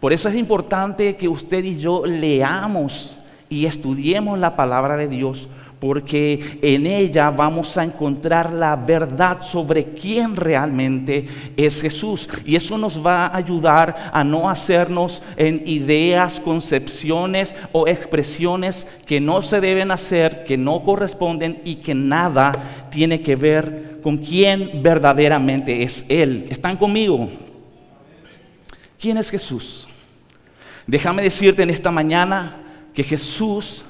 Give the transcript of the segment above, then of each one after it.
Por eso es importante que usted y yo leamos y estudiemos la palabra de Dios, porque en ella vamos a encontrar la verdad sobre quién realmente es Jesús. Y eso nos va a ayudar a no hacernos en ideas, concepciones o expresiones que no se deben hacer, que no corresponden y que nada tiene que ver con quién verdaderamente es Él. ¿Están conmigo? ¿Quién es Jesús? Déjame decirte en esta mañana que Jesús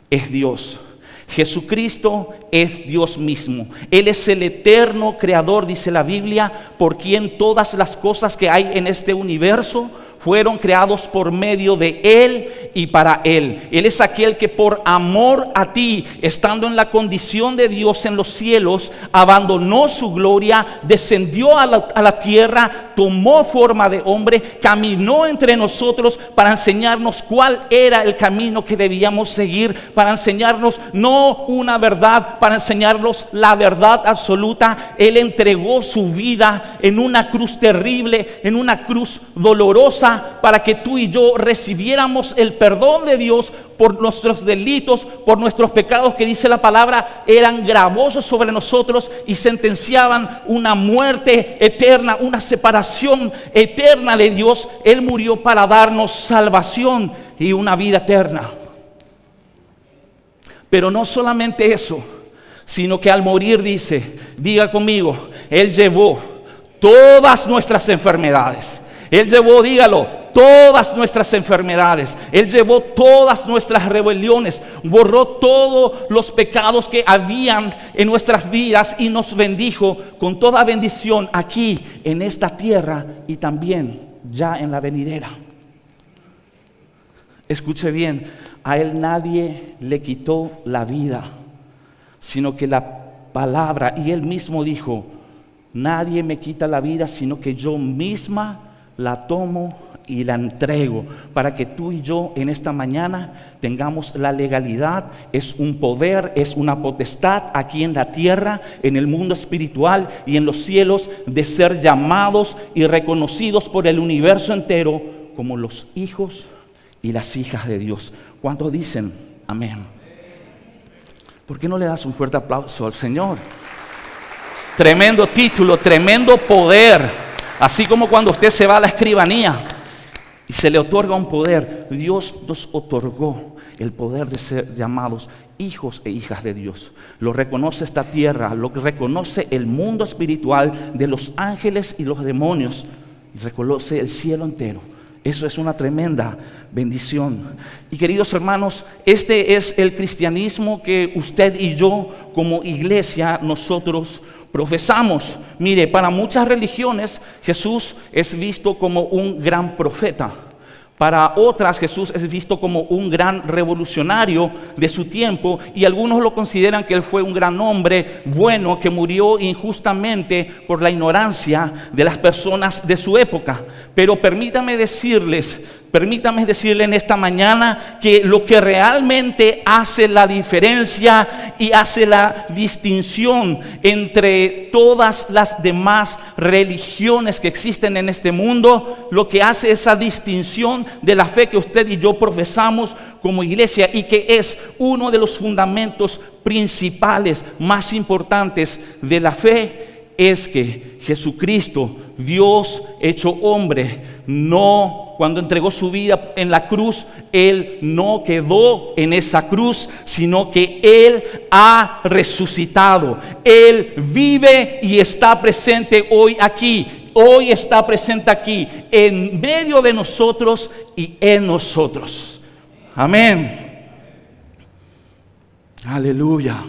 es Dios. Jesucristo es Dios mismo. Él es el eterno creador, dice la Biblia, por quien todas las cosas que hay en este universo fueron creados por medio de Él y para Él. Él es aquel que por amor a ti, estando en la condición de Dios en los cielos, abandonó su gloria, descendió a la tierra, tomó forma de hombre, caminó entre nosotros para enseñarnos cuál era el camino que debíamos seguir, para enseñarnos no una verdad, para enseñarnos la verdad absoluta. Él entregó su vida en una cruz terrible, en una cruz dolorosa, para que tú y yo recibiéramos el perdón de Dios por nuestros delitos, por nuestros pecados, que dice la palabra, eran gravosos sobre nosotros y sentenciaban una muerte eterna, una separación eterna de Dios. Él murió para darnos salvación y una vida eterna. Pero no solamente eso, sino que al morir diga conmigo, Él llevó todas nuestras enfermedades. Él llevó, dígalo, todas nuestras enfermedades. Él llevó todas nuestras rebeliones, borró todos los pecados que habían en nuestras vidas y nos bendijo con toda bendición aquí en esta tierra y también ya en la venidera. Escuche bien, a Él nadie le quitó la vida, sino que la palabra, y Él mismo dijo, nadie me quita la vida, sino que yo misma la tomo y la entrego, para que tú y yo en esta mañana tengamos la legalidad. Es un poder, es una potestad aquí en la tierra, en el mundo espiritual y en los cielos, de ser llamados y reconocidos por el universo entero como los hijos y las hijas de Dios. ¿Cuántos dicen amén? ¿Por qué no le das un fuerte aplauso al Señor? Tremendo título, tremendo poder. Así como cuando usted se va a la escribanía y se le otorga un poder, Dios nos otorgó el poder de ser llamados hijos e hijas de Dios. Lo reconoce esta tierra, lo reconoce el mundo espiritual de los ángeles y los demonios, y reconoce el cielo entero. Eso es una tremenda bendición. Y queridos hermanos, este es el cristianismo que usted y yo como iglesia nosotros profesamos. Mire, para muchas religiones Jesús es visto como un gran profeta. Para otras Jesús es visto como un gran revolucionario de su tiempo, y algunos lo consideran que Él fue un gran hombre bueno que murió injustamente por la ignorancia de las personas de su época. Pero permítanme decirles en esta mañana que lo que realmente hace la diferencia y hace la distinción entre todas las demás religiones que existen en este mundo, lo que hace esa distinción de la fe que usted y yo profesamos como iglesia, y que es uno de los fundamentos principales más importantes de la fe, es que Jesucristo, Dios hecho hombre, cuando entregó su vida en la cruz, Él no quedó en esa cruz, sino que Él ha resucitado. Él vive y está presente hoy aquí. Hoy está presente aquí, en medio de nosotros y en nosotros. Amén. Aleluya.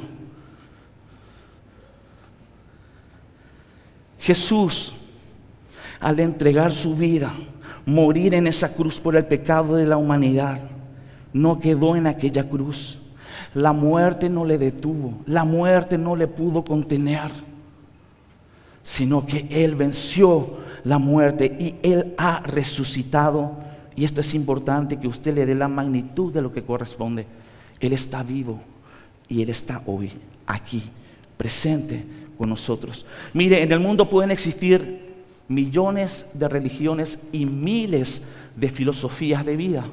Jesús, al entregar su vida, morir en esa cruz por el pecado de la humanidad, no quedó en aquella cruz. La muerte no le detuvo, la muerte no le pudo contener, sino que Él venció la muerte y Él ha resucitado. Y esto es importante que usted le dé la magnitud de lo que corresponde. Él está vivo y Él está hoy aquí, presente con nosotros. Mire, en el mundo pueden existir millones de religiones y miles de filosofías de vida,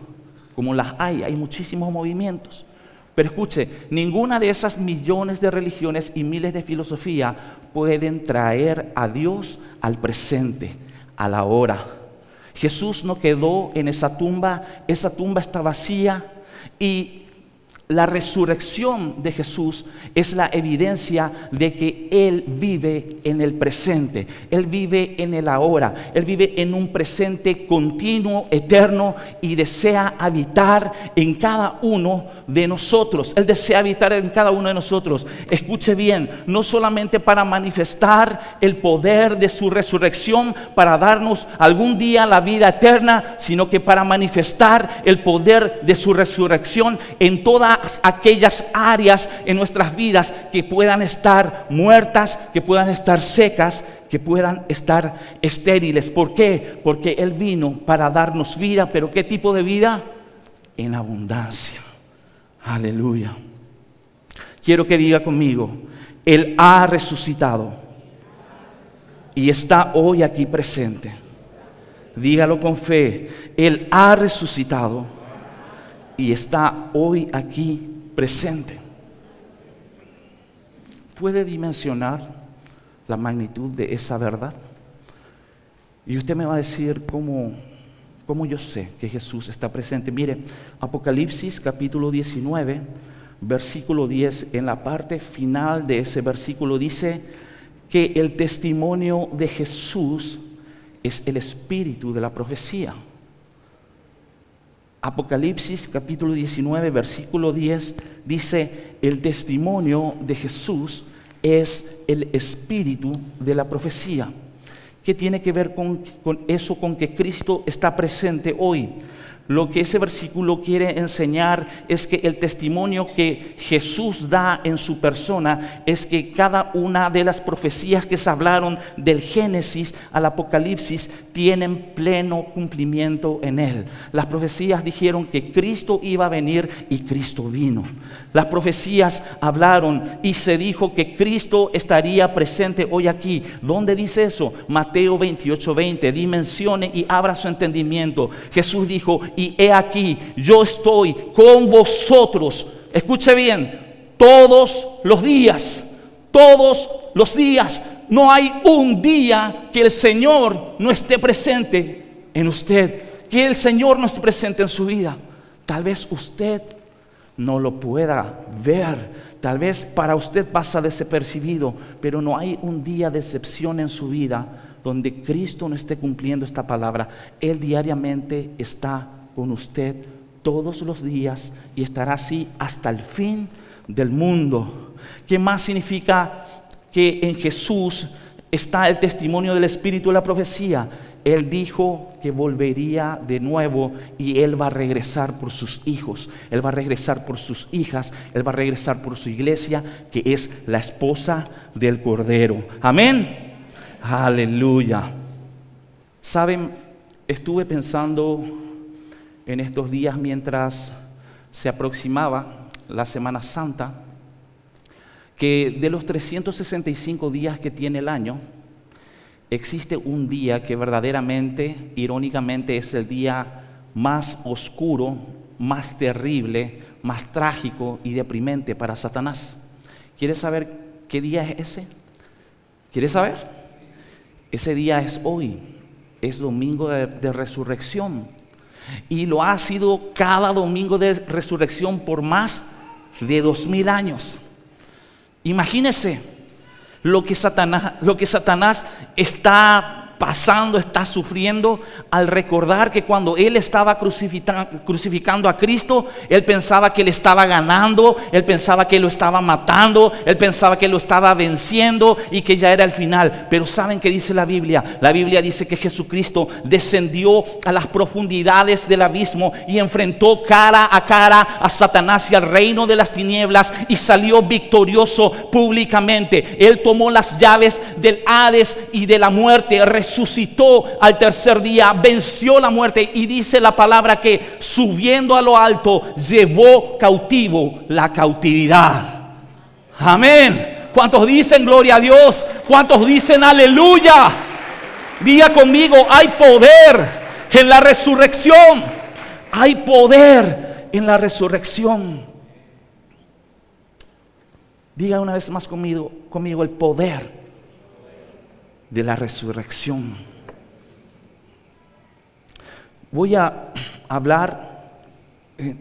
como las hay muchísimos movimientos. Pero escuche, ninguna de esas millones de religiones y miles de filosofías pueden traer a Dios al presente, a la hora. Jesús no quedó en esa tumba está vacía, y la resurrección de Jesús es la evidencia de que Él vive en el presente, Él vive en el ahora, Él vive en un presente continuo, eterno, y desea habitar en cada uno de nosotros. Él desea habitar en cada uno de nosotros. Escuche bien, no solamente para manifestar el poder de su resurrección, para darnos algún día la vida eterna, sino que para manifestar el poder de su resurrección en toda aquellas áreas en nuestras vidas que puedan estar muertas, que puedan estar secas, que puedan estar estériles. ¿Por qué? Porque Él vino para darnos vida. ¿Pero qué tipo de vida? En abundancia. Aleluya. Quiero que diga conmigo: Él ha resucitado y está hoy aquí presente. Dígalo con fe: Él ha resucitado y está hoy aquí presente. ¿Puede dimensionar la magnitud de esa verdad? Y usted me va a decir cómo yo sé que Jesús está presente. Mire, Apocalipsis capítulo 19, versículo 10, en la parte final de ese versículo dice que el testimonio de Jesús es el espíritu de la profecía. Apocalipsis capítulo 19, versículo 10 dice: el testimonio de Jesús es el espíritu de la profecía. ¿Qué tiene que ver con eso, con que Cristo está presente hoy? Lo que ese versículo quiere enseñar es que el testimonio que Jesús da en su persona es que cada una de las profecías que se hablaron del Génesis al Apocalipsis tienen pleno cumplimiento en Él. Las profecías dijeron que Cristo iba a venir y Cristo vino. Las profecías hablaron y se dijo que Cristo estaría presente hoy aquí. ¿Dónde dice eso? Mateo 28:20. Dimensione y abra su entendimiento. Jesús dijo: y he aquí, yo estoy con vosotros. Escuche bien, todos los días. Todos los días. No hay un día que el Señor no esté presente en usted, que el Señor no esté presente en su vida. Tal vez usted no lo pueda ver, tal vez para usted pasa desapercibido, pero no hay un día de excepción en su vida donde Cristo no esté cumpliendo esta palabra. Él diariamente está con usted todos los días y estará así hasta el fin del mundo. ¿Qué más significa que en Jesús está el testimonio del Espíritu de la profecía? Él dijo que volvería de nuevo y Él va a regresar por sus hijos, Él va a regresar por sus hijas, Él va a regresar por su iglesia, que es la esposa del Cordero. Amén. Aleluya. Saben, estuve pensando en estos días mientras se aproximaba la Semana Santa, que de los 365 días que tiene el año, existe un día que verdaderamente, irónicamente, es el día más oscuro, más terrible, más trágico y deprimente para Satanás. ¿Quieres saber qué día es ese? ¿Quieres saber? Ese día es hoy, es domingo de resurrección. Y lo ha sido cada domingo de resurrección por más de 2000 años. Imagínese lo que Satanás está pasando, está sufriendo al recordar que cuando él estaba crucificando a Cristo, él pensaba que le estaba ganando, él pensaba que lo estaba matando, él pensaba que lo estaba venciendo y que ya era el final. Pero ¿saben qué dice la Biblia? La Biblia dice que Jesucristo descendió a las profundidades del abismo y enfrentó cara a cara a Satanás y al reino de las tinieblas y salió victorioso públicamente. Él tomó las llaves del Hades y de la muerte, resucitó al tercer día, venció la muerte y dice la palabra que subiendo a lo alto llevó cautivo la cautividad. Amén. ¿Cuántos dicen gloria a Dios? ¿Cuántos dicen aleluya? Diga conmigo, hay poder en la resurrección. Hay poder en la resurrección. Diga una vez más conmigo el poder de la resurrección. Voy a hablar,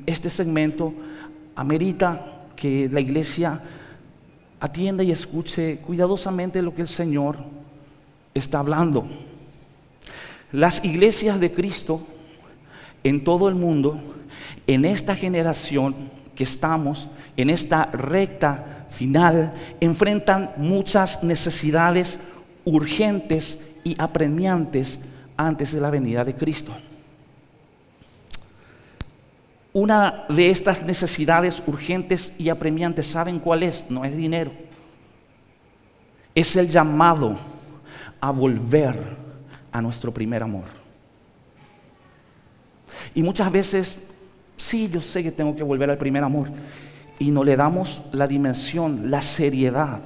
este segmento amerita que la iglesia atienda y escuche cuidadosamente lo que el Señor está hablando. Las iglesias de Cristo en todo el mundo, en esta generación que estamos, en esta recta final, enfrentan muchas necesidades urgentes y apremiantes antes de la venida de Cristo. Una de estas necesidades urgentes y apremiantes, ¿saben cuál es? No es dinero. Es el llamado a volver a nuestro primer amor. Y muchas veces, sí, yo sé que tengo que volver al primer amor, y no le damos la dimensión, la seriedad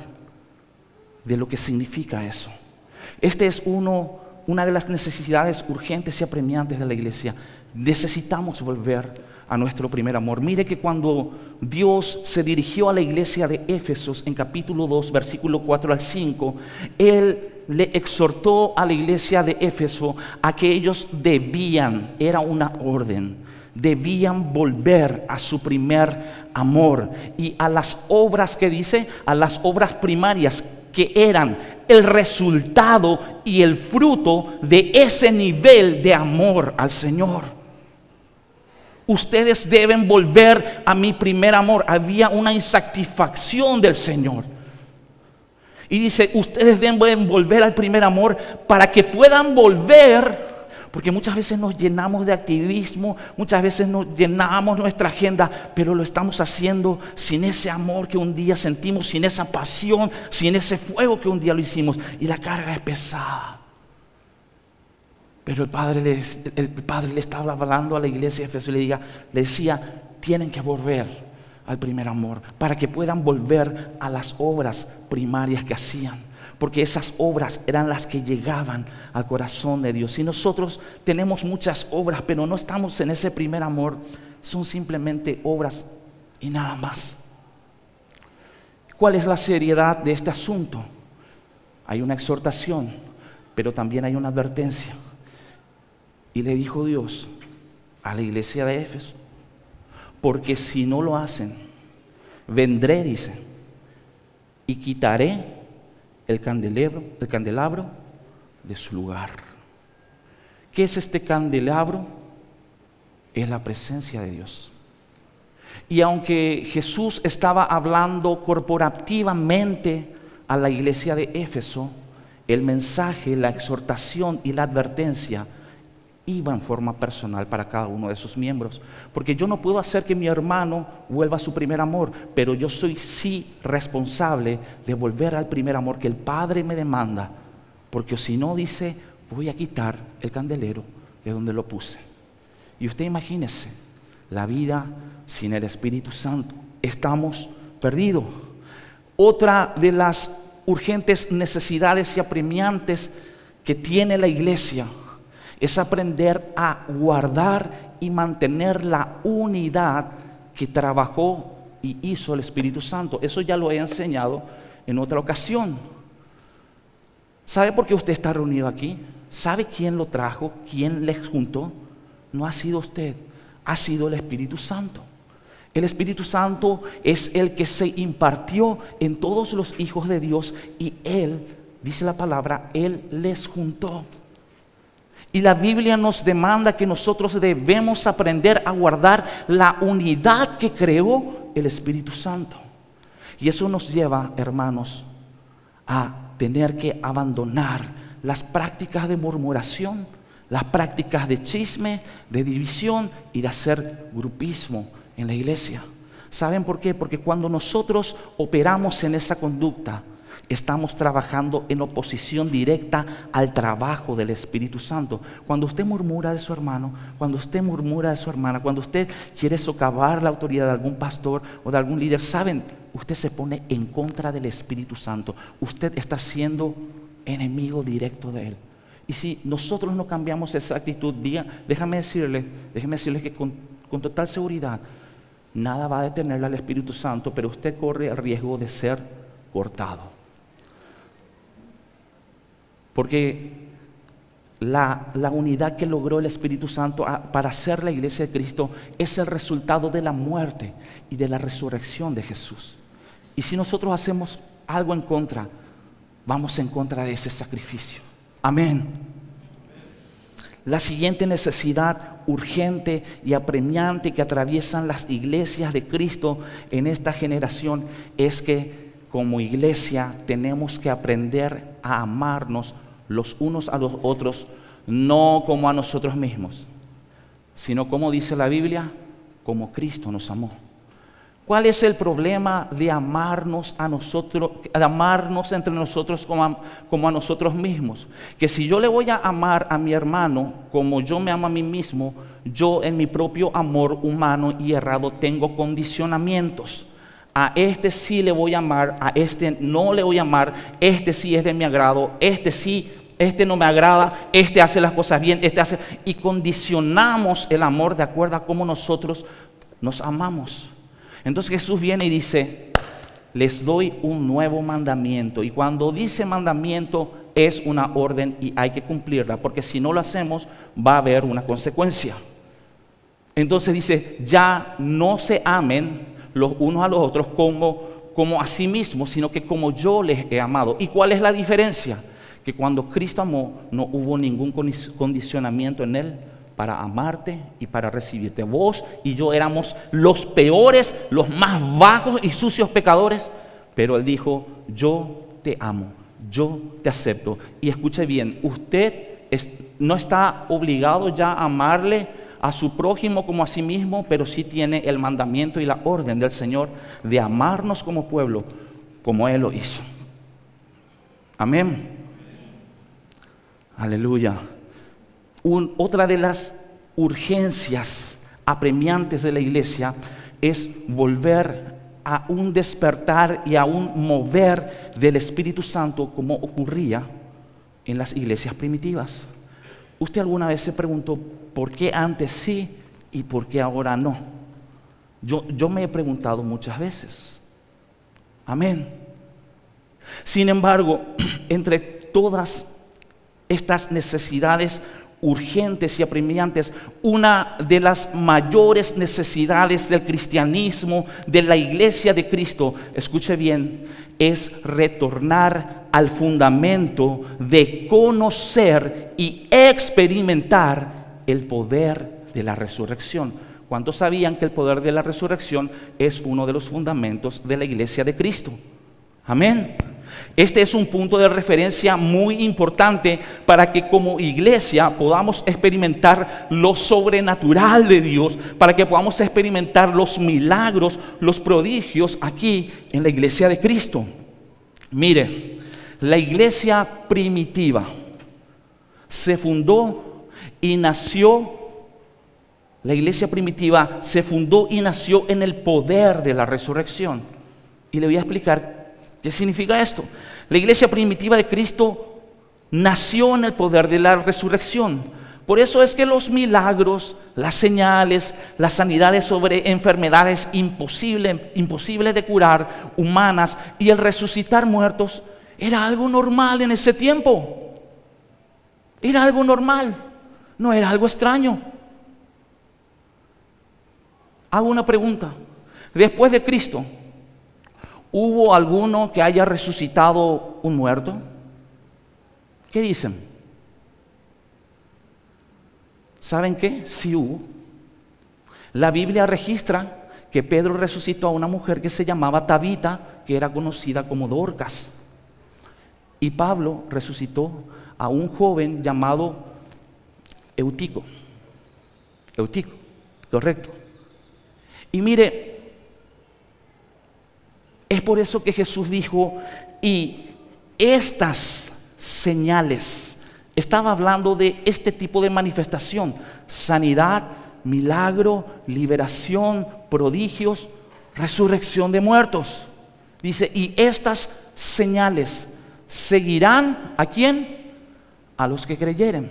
de lo que significa eso. Este es una de las necesidades urgentes y apremiantes de la iglesia. Necesitamos volver a nuestro primer amor. Mire que cuando Dios se dirigió a la iglesia de Éfesos en capítulo 2, versículo 4 al 5, Él le exhortó a la iglesia de Éfeso a que ellos debían, era una orden, debían volver a su primer amor y a las obras que dice, a las obras primarias que eran el resultado y el fruto de ese nivel de amor al Señor. Ustedes deben volver a mi primer amor. Había una insatisfacción del Señor. Y dice, ustedes deben volver al primer amor para que puedan volver. Porque muchas veces nos llenamos de activismo, muchas veces nos llenamos nuestra agenda, pero lo estamos haciendo sin ese amor que un día sentimos, sin esa pasión, sin ese fuego que un día lo hicimos. Y la carga es pesada. Pero el Padre le estaba hablando a la iglesia de Efesios y le decía, tienen que volver al primer amor para que puedan volver a las obras primarias que hacían. Porque esas obras eran las que llegaban al corazón de Dios. Si nosotros tenemos muchas obras, pero no estamos en ese primer amor, son simplemente obras y nada más. ¿Cuál es la seriedad de este asunto? Hay una exhortación, pero también hay una advertencia. Y le dijo Dios a la iglesia de Éfeso, porque si no lo hacen, vendré, dice, y quitaré el candelabro de su lugar. ¿Qué es este candelabro? Es la presencia de Dios. Y aunque Jesús estaba hablando corporativamente a la iglesia de Éfeso, el mensaje, la exhortación y la advertencia iba en forma personal para cada uno de sus miembros. Porque yo no puedo hacer que mi hermano vuelva a su primer amor, pero yo soy sí responsable de volver al primer amor que el Padre me demanda. Porque si no, dice, voy a quitar el candelero de donde lo puse. Y usted imagínese, la vida sin el Espíritu Santo, estamos perdidos. Otra de las urgentes necesidades y apremiantes que tiene la iglesia es aprender a guardar y mantener la unidad que trabajó y hizo el Espíritu Santo. Eso ya lo he enseñado en otra ocasión. ¿Sabe por qué usted está reunido aquí? ¿Sabe quién lo trajo? ¿Quién les juntó? No ha sido usted, ha sido el Espíritu Santo. El Espíritu Santo es el que se impartió en todos los hijos de Dios y Él, dice la palabra, Él les juntó. Y la Biblia nos demanda que nosotros debemos aprender a guardar la unidad que creó el Espíritu Santo. Y eso nos lleva, hermanos, a tener que abandonar las prácticas de murmuración, las prácticas de chisme, de división y de hacer grupismo en la iglesia. ¿Saben por qué? Porque cuando nosotros operamos en esa conducta, estamos trabajando en oposición directa al trabajo del Espíritu Santo. Cuando usted murmura de su hermano, cuando usted murmura de su hermana, cuando usted quiere socavar la autoridad de algún pastor o de algún líder, ¿saben? Usted se pone en contra del Espíritu Santo. Usted está siendo enemigo directo de Él. Y si nosotros no cambiamos esa actitud, déjame decirles que con total seguridad, nada va a detenerle al Espíritu Santo, pero usted corre el riesgo de ser cortado. Porque la unidad que logró el Espíritu Santo para hacer la iglesia de Cristo es el resultado de la muerte y de la resurrección de Jesús. Y si nosotros hacemos algo en contra, vamos en contra de ese sacrificio. Amén. La siguiente necesidad urgente y apremiante que atraviesan las iglesias de Cristo en esta generación es que como iglesia tenemos que aprender a amarnos los unos a los otros, no como a nosotros mismos, sino como dice la Biblia, como Cristo nos amó. ¿Cuál es el problema de amarnos a nosotros, de amarnos entre nosotros como a nosotros mismos? Que si yo le voy a amar a mi hermano como yo me amo a mí mismo, yo en mi propio amor humano y errado tengo condicionamientos. A este sí le voy a amar, a este no le voy a amar, este sí es de mi agrado, este sí, este no me agrada, este hace las cosas bien, y condicionamos el amor de acuerdo a cómo nosotros nos amamos. Entonces Jesús viene y dice, les doy un nuevo mandamiento. Y cuando dice mandamiento es una orden y hay que cumplirla, porque si no lo hacemos va a haber una consecuencia. Entonces dice, ya no se amen los unos a los otros como a sí mismos, sino que como yo les he amado. ¿Y cuál es la diferencia? Que cuando Cristo amó no hubo ningún condicionamiento en Él para amarte y para recibirte. Vos y yo éramos los peores, los más bajos y sucios pecadores, pero Él dijo, yo te amo, yo te acepto. Y escuche bien, usted no está obligado ya a amarle a su prójimo como a sí mismo, pero sí tiene el mandamiento y la orden del Señor de amarnos como pueblo, como Él lo hizo. Amén. Aleluya. Otra de las urgencias apremiantes de la iglesia es volver a un despertar y a un mover del Espíritu Santo como ocurría en las iglesias primitivas. ¿Usted alguna vez se preguntó por qué antes sí y por qué ahora no? Yo me he preguntado muchas veces. Amén. Sin embargo, entre todas estas necesidades urgentes y apremiantes, una de las mayores necesidades del cristianismo, de la iglesia de Cristo, escuche bien, es retornar al fundamento de conocer y experimentar el poder de la resurrección. ¿Cuántos sabían que el poder de la resurrección es uno de los fundamentos de la iglesia de Cristo? Amén. Este es un punto de referencia muy importante para que como iglesia podamos experimentar lo sobrenatural de Dios, para que podamos experimentar los milagros, los prodigios aquí en la iglesia de Cristo. Mire, la iglesia primitiva se fundó y nació. La iglesia primitiva se fundó y nació en el poder de la resurrección. Y le voy a explicar ¿qué significa esto? La iglesia primitiva de Cristo nació en el poder de la resurrección. Por eso es que los milagros, las señales, las sanidades sobre enfermedades imposibles de curar, humanas, y el resucitar muertos, era algo normal en ese tiempo. Era algo normal, no era algo extraño. Hago una pregunta. Después de Cristo, ¿hubo alguno que haya resucitado un muerto? ¿Qué dicen? ¿Saben qué? Sí hubo. La Biblia registra que Pedro resucitó a una mujer que se llamaba Tabita, que era conocida como Dorcas. Y Pablo resucitó a un joven llamado Eutico. Eutico, correcto. Y mire, es por eso que Jesús dijo, y estas señales, estaba hablando de este tipo de manifestación, sanidad, milagro, liberación, prodigios, resurrección de muertos. Dice, y estas señales seguirán, ¿a quién? a los que creyeren.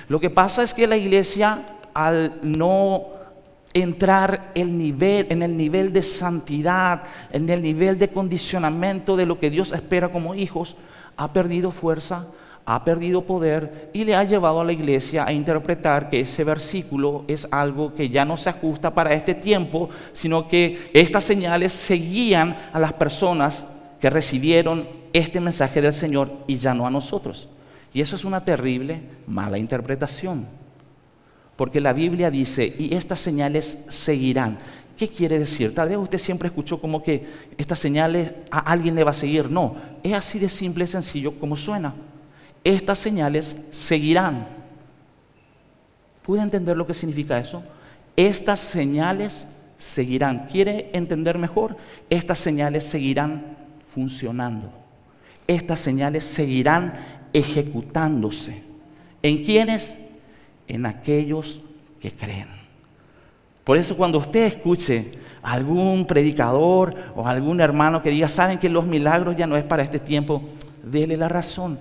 Lo que pasa es que la iglesia, al no entrar en el nivel de santidad, en el nivel de condicionamiento de lo que Dios espera como hijos, ha perdido fuerza, ha perdido poder y le ha llevado a la iglesia a interpretar que ese versículo es algo que ya no se ajusta para este tiempo, sino que estas señales seguían a las personas que recibieron este mensaje del Señor y ya no a nosotros. Y eso es una terrible, mala interpretación. Porque la Biblia dice, y estas señales seguirán. ¿Qué quiere decir? Tal vez usted siempre escuchó como que estas señales a alguien le va a seguir. No, es así de simple y sencillo como suena. Estas señales seguirán. ¿Puede entender lo que significa eso? Estas señales seguirán. ¿Quiere entender mejor? Estas señales seguirán funcionando. Estas señales seguirán ejecutándose. ¿En quiénes? En aquellos que creen. Por eso cuando usted escuche a algún predicador o algún hermano que diga, saben que los milagros ya no es para este tiempo, dele la razón.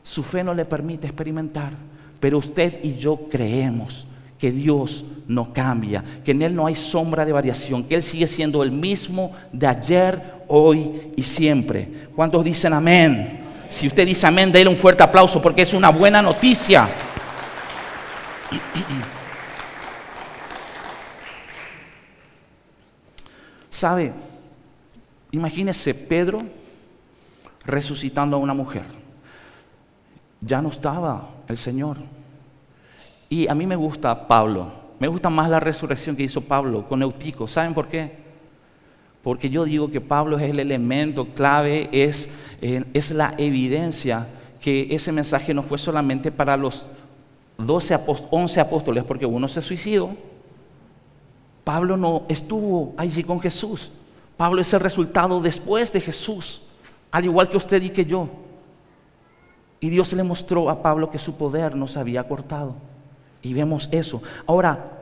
Su fe no le permite experimentar, pero usted y yo creemos que Dios no cambia, que en Él no hay sombra de variación, que Él sigue siendo el mismo de ayer, hoy y siempre. ¿Cuántos dicen amén? Si usted dice amén, déle un fuerte aplauso porque es una buena noticia. ¿Sabe? Imagínese Pedro resucitando a una mujer. Ya no estaba el Señor. Y a mí me gusta Pablo. Me gusta más la resurrección que hizo Pablo con Eutico. ¿Saben por qué? Porque yo digo que Pablo es el elemento clave, es la evidencia que ese mensaje no fue solamente para los 11 apóstoles, porque uno se suicidó. Pablo no estuvo allí con Jesús. Pablo es el resultado después de Jesús, al igual que usted y que yo. Y Dios le mostró a Pablo que su poder no se había cortado. Y vemos eso. Ahora,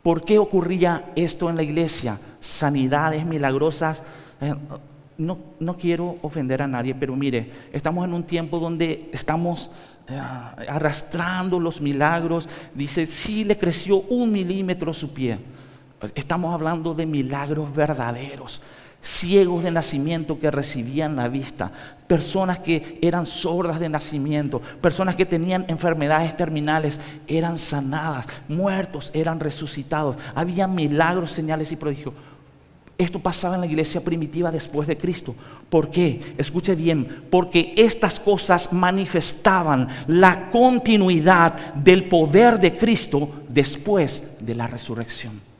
¿por qué ocurría esto en la iglesia? Sanidades milagrosas. No quiero ofender a nadie, pero mire, estamos en un tiempo donde estamos arrastrando los milagros. Dice, sí le creció 1 milímetro su pie. Estamos hablando de milagros verdaderos. Ciegos de nacimiento que recibían la vista, personas que eran sordas de nacimiento, personas que tenían enfermedades terminales eran sanadas, muertos eran resucitados, había milagros, señales y prodigios. Esto pasaba en la iglesia primitiva después de Cristo. ¿Por qué? Escuche bien, porque estas cosas manifestaban la continuidad del poder de Cristo después de la resurrección.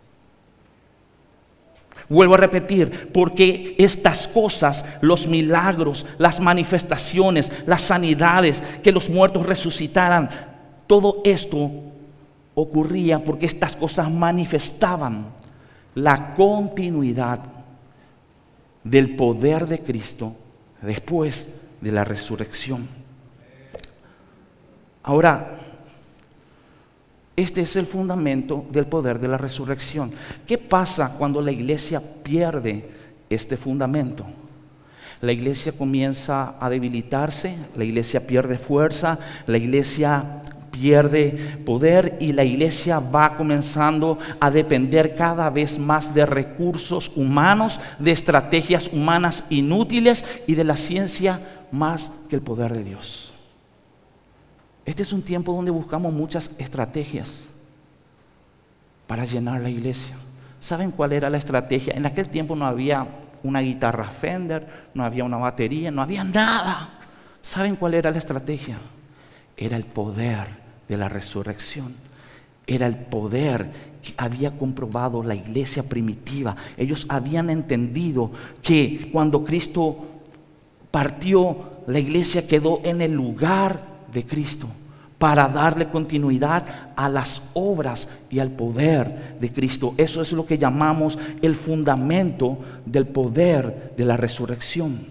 Vuelvo a repetir, porque estas cosas, los milagros, las manifestaciones, las sanidades, que los muertos resucitaran, todo esto ocurría porque estas cosas manifestaban la continuidad del poder de Cristo después de la resurrección. Ahora, este es el fundamento del poder de la resurrección. ¿Qué pasa cuando la iglesia pierde este fundamento? La iglesia comienza a debilitarse, la iglesia pierde fuerza, la iglesia pierde poder y la iglesia va comenzando a depender cada vez más de recursos humanos, de estrategias humanas inútiles y de la ciencia más que el poder de Dios. Este es un tiempo donde buscamos muchas estrategias para llenar la iglesia. ¿Saben cuál era la estrategia? En aquel tiempo no había una guitarra Fender, no había una batería, no había nada. ¿Saben cuál era la estrategia? Era el poder de la resurrección. Era el poder que había comprobado la iglesia primitiva. Ellos habían entendido que cuando Cristo partió, la iglesia quedó en el lugar de Cristo para darle continuidad a las obras y al poder de Cristo. Eso es lo que llamamos el fundamento del poder de la resurrección.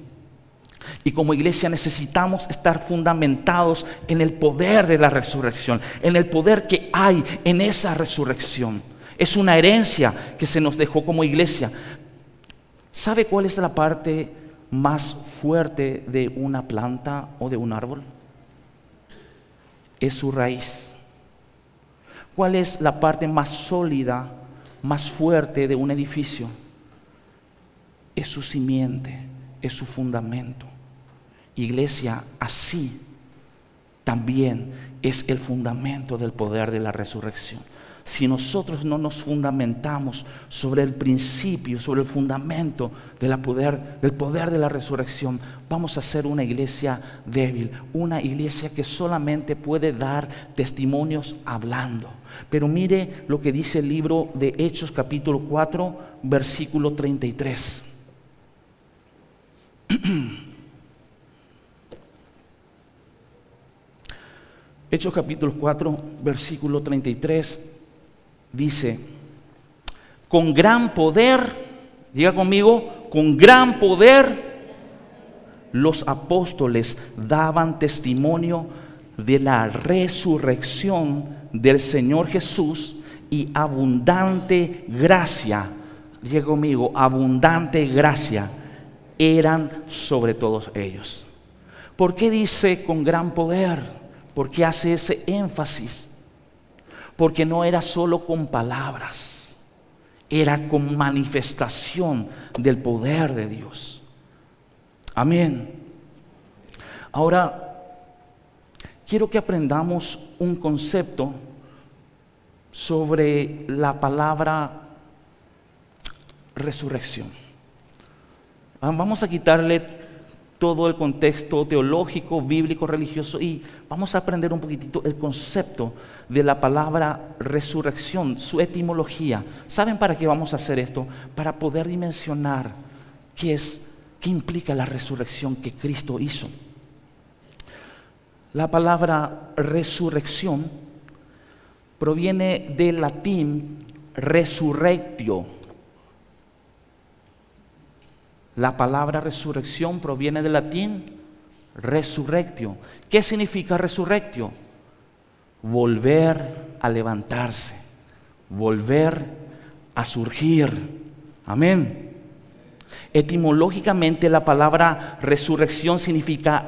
Y como iglesia necesitamos estar fundamentados en el poder de la resurrección, en el poder que hay en esa resurrección. Es una herencia que se nos dejó como iglesia. ¿Sabe cuál es la parte más fuerte de una planta o de un árbol? es su raíz. ¿Cuál es la parte más sólida, más fuerte de un edificio? Es su simiente, es su fundamento. Iglesia, así también es el fundamento del poder de la resurrección. Si nosotros no nos fundamentamos sobre el principio, sobre el fundamento del poder de la resurrección, vamos a ser una iglesia débil, una iglesia que solamente puede dar testimonios hablando. Pero mire lo que dice el libro de Hechos capítulo 4, versículo 33. Hechos capítulo 4, versículo 33. Dice, con gran poder, diga conmigo, con gran poder, los apóstoles daban testimonio de la resurrección del Señor Jesús, y abundante gracia, diga conmigo, abundante gracia, eran sobre todos ellos. ¿Por qué dice con gran poder? ¿Por qué hace ese énfasis? Porque no era solo con palabras, era con manifestación del poder de Dios. Amén. Ahora, quiero que aprendamos un concepto sobre la palabra resurrección. Vamos a quitarle todo el contexto teológico, bíblico, religioso, y vamos a aprender un poquitito el concepto de la palabra resurrección, su etimología. ¿Saben para qué vamos a hacer esto? Para poder dimensionar qué implica la resurrección que Cristo hizo. La palabra resurrección proviene del latín resurrectio. La palabra resurrección proviene del latín resurrectio. ¿Qué significa resurrectio? Volver a levantarse, volver a surgir. Amén. Etimológicamente la palabra resurrección significa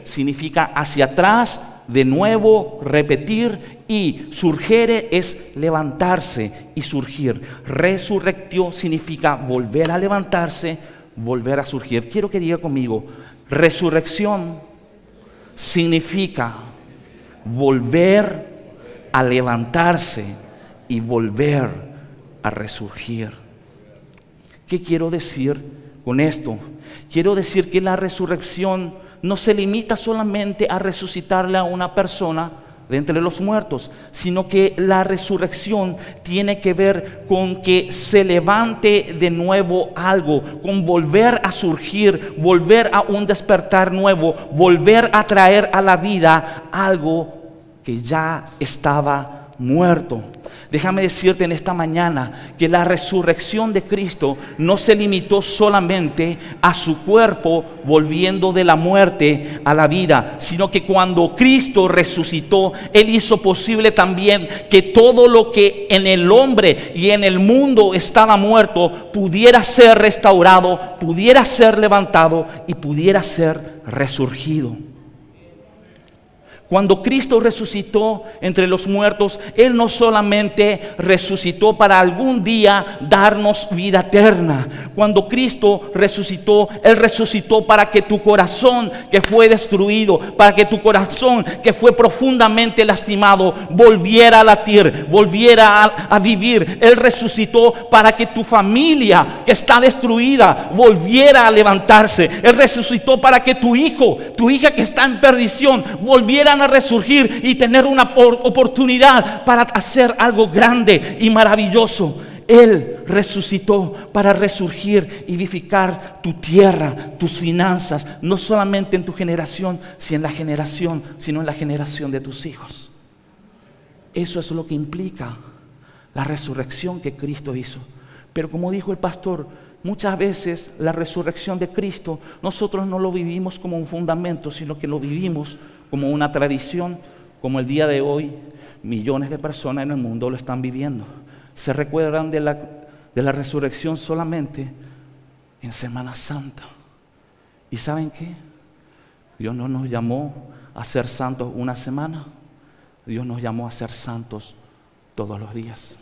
significa hacia atrás, de nuevo, repetir, y surgere es levantarse y surgir. Resurrectio significa volver a levantarse, volver a surgir. Quiero que diga conmigo, resurrección significa volver a levantarse y volver a resurgir. ¿Qué quiero decir con esto? Quiero decir que la resurrección no se limita solamente a resucitarle a una persona de entre los muertos, sino que la resurrección tiene que ver con que se levante de nuevo algo, con volver a surgir, volver a un despertar nuevo, volver a traer a la vida algo que ya estaba muerto. Déjame decirte en esta mañana que la resurrección de Cristo no se limitó solamente a su cuerpo volviendo de la muerte a la vida, sino que cuando Cristo resucitó, Él hizo posible también que todo lo que en el hombre y en el mundo estaba muerto pudiera ser restaurado, pudiera ser levantado y pudiera ser resurgido. Cuando Cristo resucitó entre los muertos, Él no solamente resucitó para algún día darnos vida eterna. Cuando Cristo resucitó, Él resucitó para que tu corazón que fue destruido, para que tu corazón que fue profundamente lastimado, volviera a latir, volviera a vivir. Él resucitó para que tu familia que está destruida volviera a levantarse. Él resucitó para que tu hijo, tu hija que está en perdición, volvieran a resurgir y tener una oportunidad para hacer algo grande y maravilloso. Él resucitó para resurgir y vivificar tu tierra, tus finanzas, no solamente en tu generación, sino en la generación de tus hijos. Eso es lo que implica la resurrección que Cristo hizo. Pero como dijo el pastor, muchas veces la resurrección de Cristo nosotros no lo vivimos como un fundamento, sino que lo vivimos como una tradición, como el día de hoy millones de personas en el mundo lo están viviendo. Se recuerdan de la resurrección solamente en Semana Santa. ¿Y saben qué? Dios no nos llamó a ser santos una semana, Dios nos llamó a ser santos todos los días.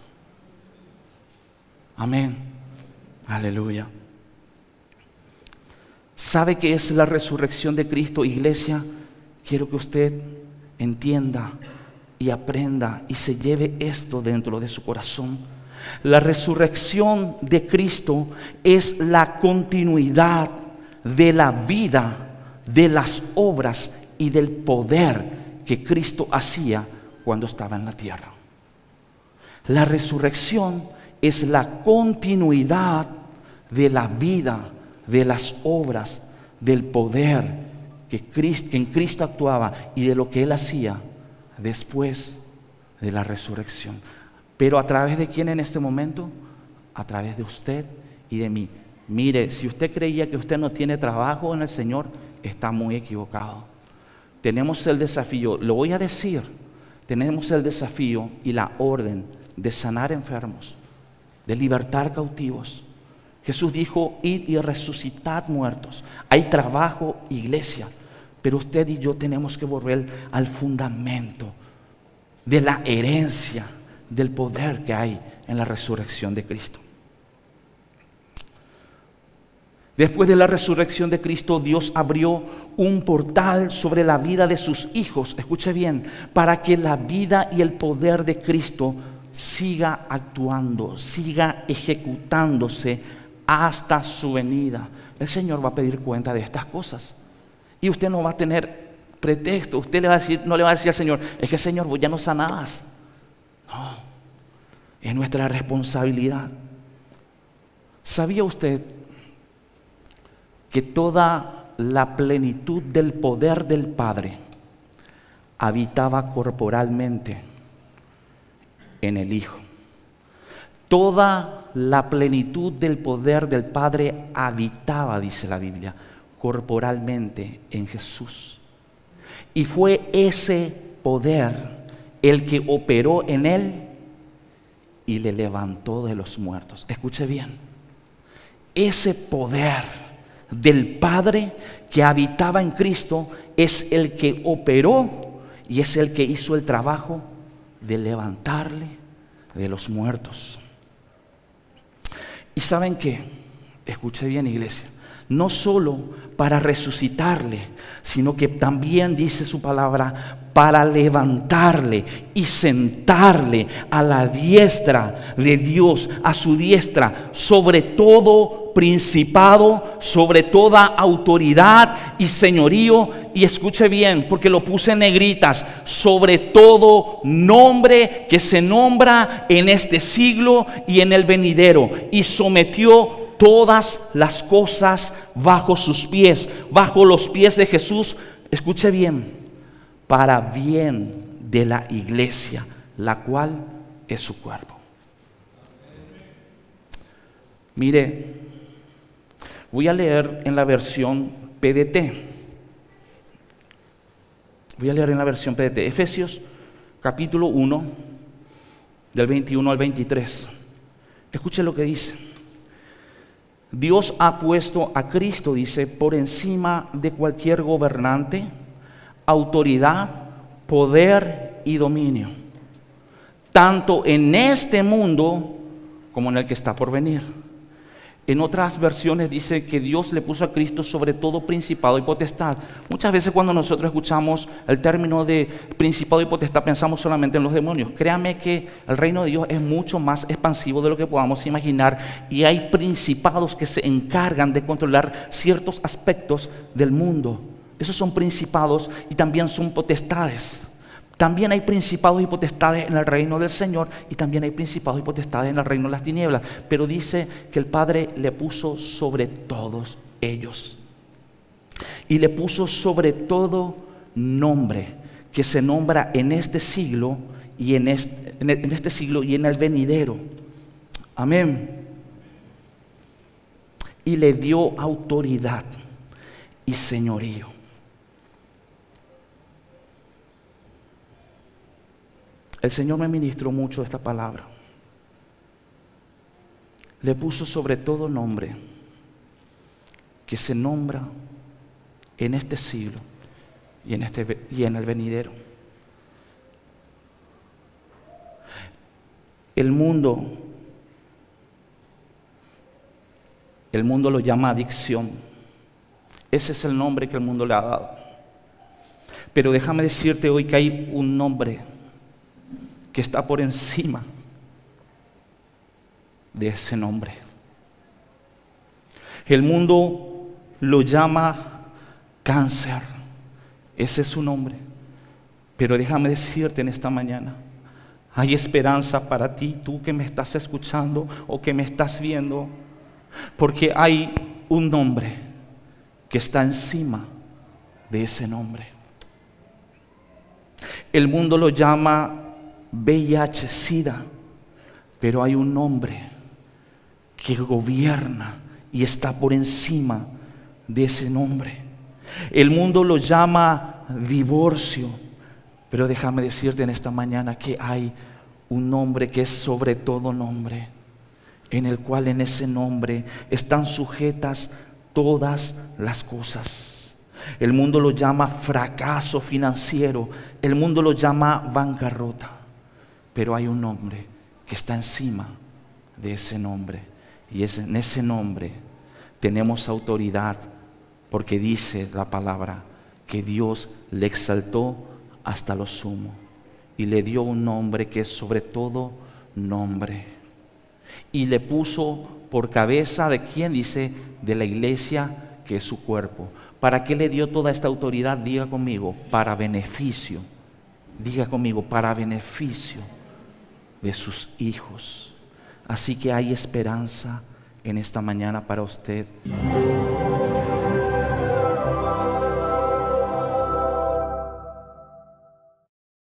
Amén. Aleluya. ¿Sabe qué es la resurrección de Cristo, iglesia? Quiero que usted entienda y aprenda y se lleve esto dentro de su corazón. La resurrección de Cristo es la continuidad de la vida, de las obras y del poder que Cristo hacía cuando estaba en la tierra. La resurrección es la continuidad de la vida, de las obras, del poder que en Cristo actuaba y de lo que Él hacía después de la resurrección. Pero ¿a través de quién en este momento? A través de usted y de mí. Mire, si usted creía que usted no tiene trabajo en el Señor, está muy equivocado. Tenemos el desafío, lo voy a decir, tenemos el desafío y la orden de sanar enfermos, de libertar cautivos. Jesús dijo, id y resucitad muertos. Hay trabajo, iglesia, pero usted y yo tenemos que volver al fundamento de la herencia, del poder que hay en la resurrección de Cristo. Después de la resurrección de Cristo, Dios abrió un portal sobre la vida de sus hijos, escuche bien, para que la vida y el poder de Cristo siga actuando, siga ejecutándose hasta su venida. El Señor va a pedir cuenta de estas cosas y usted no va a tener pretexto. Usted no le va a decir al Señor, es que Señor, vos ya no sanabas. No, es nuestra responsabilidad. ¿Sabía usted que toda la plenitud del poder del Padre habitaba corporalmente en el Hijo? Toda la plenitud del poder del Padre habitaba, dice la Biblia, corporalmente en Jesús. Y fue ese poder el que operó en Él y le levantó de los muertos. Escuche bien, ese poder del Padre que habitaba en Cristo es el que operó y es el que hizo el trabajo de levantarle de los muertos. ¿Y saben qué? Escuche bien, iglesia. No solo para resucitarle, sino que también dice su palabra para levantarle y sentarle a la diestra de Dios, a su diestra, sobre todo principado, sobre toda autoridad y señorío. Y escuche bien, porque lo puse en negritas, sobre todo nombre que se nombra en este siglo y en el venidero, y sometió todas las cosas bajo sus pies, bajo los pies de Jesús. Escuche bien, para bien de la iglesia, la cual es su cuerpo. Mire, voy a leer en la versión PDT. Voy a leer en la versión PDT, Efesios capítulo 1, del 21 al 23. Escuche lo que dice. Dios ha puesto a Cristo, dice, por encima de cualquier gobernante, autoridad, poder y dominio, tanto en este mundo como en el que está por venir. En otras versiones dice que Dios le puso a Cristo sobre todo principado y potestad. Muchas veces cuando nosotros escuchamos el término de principado y potestad pensamos solamente en los demonios. Créame que el reino de Dios es mucho más expansivo de lo que podamos imaginar, y hay principados que se encargan de controlar ciertos aspectos del mundo. Esos son principados y también son potestades. También hay principados y potestades en el reino del Señor, y también hay principados y potestades en el reino de las tinieblas. Pero dice que el Padre le puso sobre todos ellos. Y le puso sobre todo nombre que se nombra en este siglo y en este siglo y en el venidero. Amén. Y le dio autoridad y señorío. El Señor me ministró mucho esta palabra. Le puso sobre todo nombre que se nombra en este siglo y en el venidero. El mundo lo llama adicción. Ese es el nombre que el mundo le ha dado. Pero déjame decirte hoy que hay un nombre que está por encima de ese nombre. El mundo lo llama cáncer. Ese es su nombre. Pero déjame decirte en esta mañana, hay esperanza para ti, tú que me estás escuchando o que me estás viendo, porque hay un nombre que está encima de ese nombre. El mundo lo llama VIH, SIDA, pero hay un nombre que gobierna y está por encima de ese nombre. El mundo lo llama divorcio, pero déjame decirte en esta mañana que hay un nombre que es sobre todo nombre, en el cual en ese nombre están sujetas todas las cosas. El mundo lo llama fracaso financiero, el mundo lo llama bancarrota, pero hay un nombre que está encima de ese nombre, y en ese nombre tenemos autoridad, porque dice la palabra que Dios le exaltó hasta lo sumo y le dio un nombre que es sobre todo nombre, y le puso por cabeza de quién, dice, de la iglesia, que es su cuerpo. ¿Para qué le dio toda esta autoridad? Diga conmigo, para beneficio. Diga conmigo, para beneficio de sus hijos. Así que hay esperanza en esta mañana para usted.